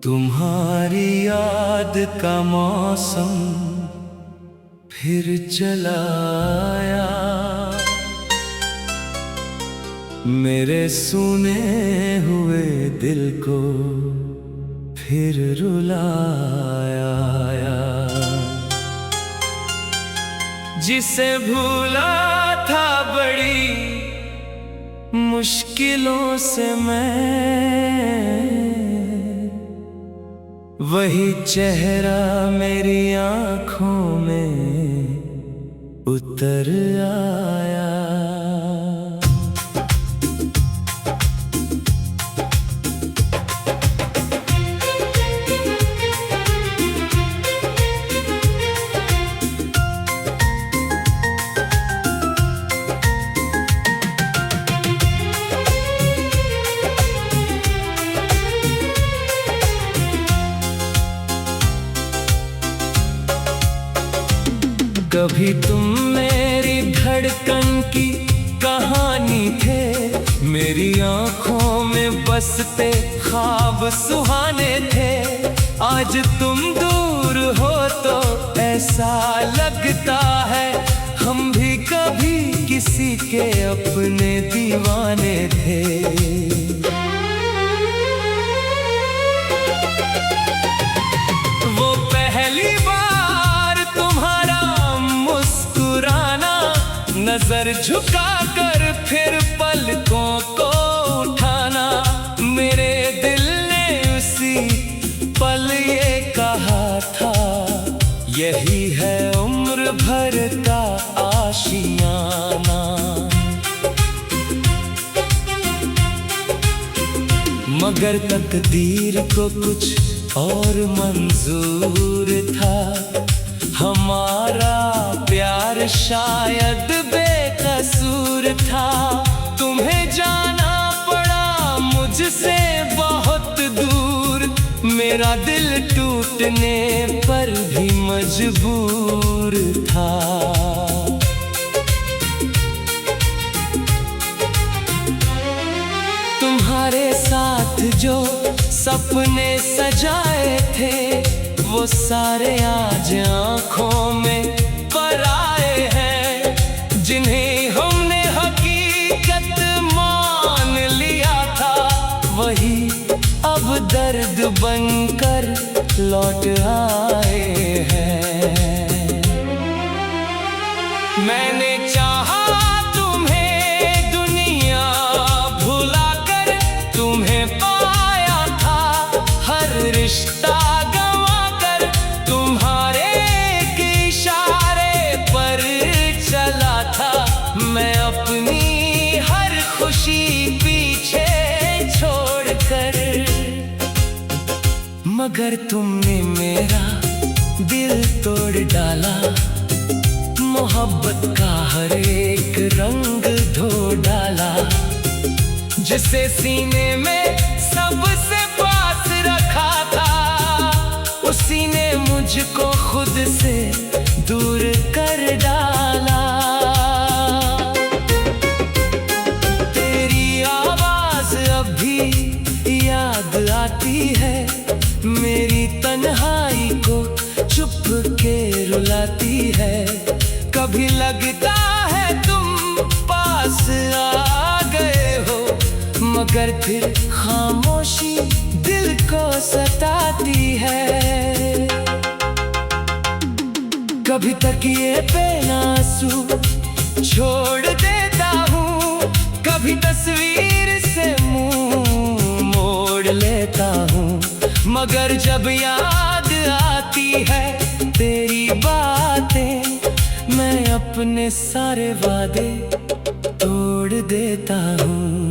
तुम्हारी याद का मौसम फिर चला आया, मेरे सुने हुए दिल को फिर रुलाया। जिसे भूला था बड़ी मुश्किलों से मैं, वही चेहरा मेरी आँखों में उतर आया। कभी तुम मेरी धड़कन की कहानी थे, मेरी आँखों में बसते ख्वाब सुहाने थे। आज तुम दूर हो तो ऐसा लगता है हम भी कभी किसी के अपने दीवाने थे। वो पहली बार तुम्हारा नजर झुकाकर फिर पलकों को उठाना, मेरे दिल ने उसी पल ये कहा था, यही है उम्र भर का आशियाना। मगर तकदीर को कुछ और मंजूर था, हमारा प्यार शायद बेकसूर था। तुम्हें जाना पड़ा मुझसे बहुत दूर, मेरा दिल टूटने पर भी मजबूर था। तुम्हारे साथ जो सपने सजाए थे, वो सारे आज आँखों में पराए हैं। जिन्हें हमने हकीकत मान लिया था, वही अब दर्द बनकर लौट आए हैं। मैंने चाहा तुम्हें दुनिया भुलाकर, तुम्हें पाया था हर रिश्ता मैं अपनी हर खुशी पीछे छोड़कर। मगर तुमने मेरा दिल तोड़ डाला, मोहब्बत का हर एक रंग धो डाला। जिसे सीने में सबसे पास रखा था, उसी ने मुझको खुद से दूर कर डाला। आती है मेरी तन्हाई को चुप के रुलाती है। कभी लगता है तुम पास आ गए हो, मगर फिर खामोशी दिल को सताती है। कभी तकिए पे आंसू छोड़ देता हूँ, कभी तस्वीर से मुंह लेता हूँ। मगर जब याद आती है तेरी बातें, मैं अपने सारे वादे तोड़ देता हूँ।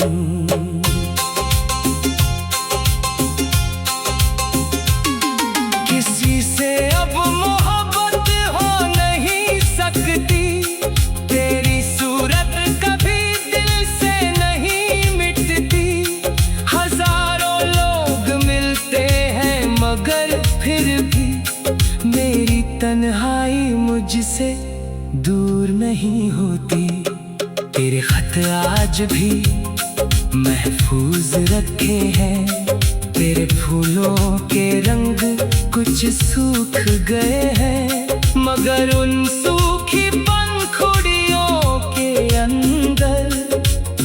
किसी से अब मोहब्बत हो नहीं सकती, तेरी सूरत कभी दिल से नहीं मिटती। मगर फिर भी मेरी तन्हाई मुझसे दूर नहीं होती। तेरे खत आज भी महफूज रखे हैं, तेरे फूलों के रंग कुछ सूख गए हैं, मगर उन सूखी पंखुड़ियों के अंदर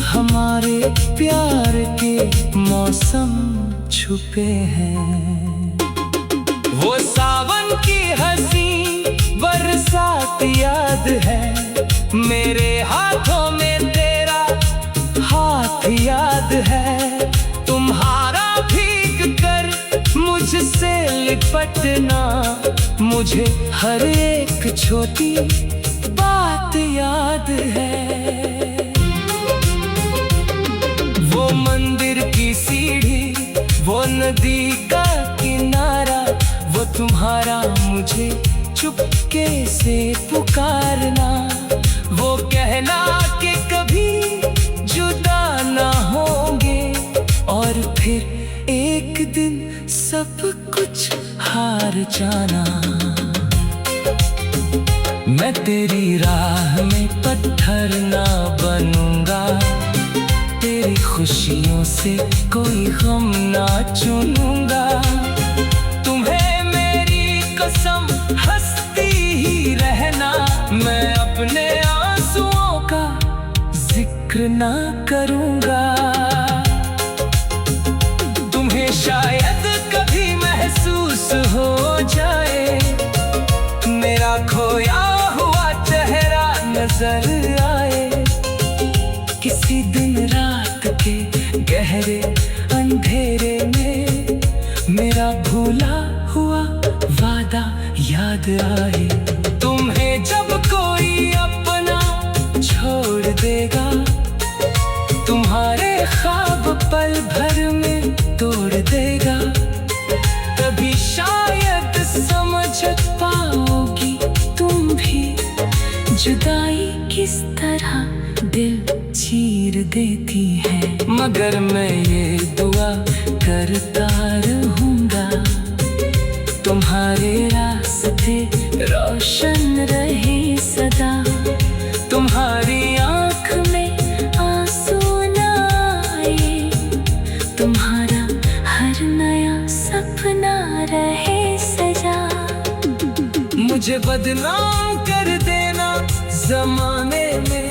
हमारे प्यार के मौसम छुपे हैं। वो सावन की हंसी बरसात याद है, मेरे हाथों में तेरा हाथ याद है, तुम्हारा भीग कर मुझसे लिपटना, मुझे हर एक छोटी बात याद है। वो मंदिर की सीढ़ी, वो नदी का किनारा, वो तुम्हारा मुझे चुपके से पुकारना, वो कहना कि कभी जुदा ना होंगे, और फिर एक दिन सब कुछ हार जाना। मैं तेरी राह में पत्थर ना बनूंगा, तेरी खुशियों से कोई गम ना चुनूंगा, तुम्हें मेरी कसम हंसती ही रहना, मैं अपने आंसुओं का जिक्र ना करूंगा। तुम्हें शायद कभी महसूस हो जाए, मेरा खोया हुआ चेहरा नजर आए, किसी दिन रात के गहरे अंधेरे में मेरा भूला हुआ वादा याद आए। तुम्हें जब कोई अपना छोड़ देगा, तुम्हारे ख्वाब पल भर में तोड़ देगा, तभी शायद समझ पाओगी तुम भी जुदाई किस तरह दिल चीर देती है। मगर मैं ये दुआ करता रहूंगा, तुम्हारे रास्ते रोशन रहे सदा, तुम्हारी आँख में आंसू ना आए, तुम्हारा हर नया सपना रहे सजा। मुझे बदनाम कर देना जमाने में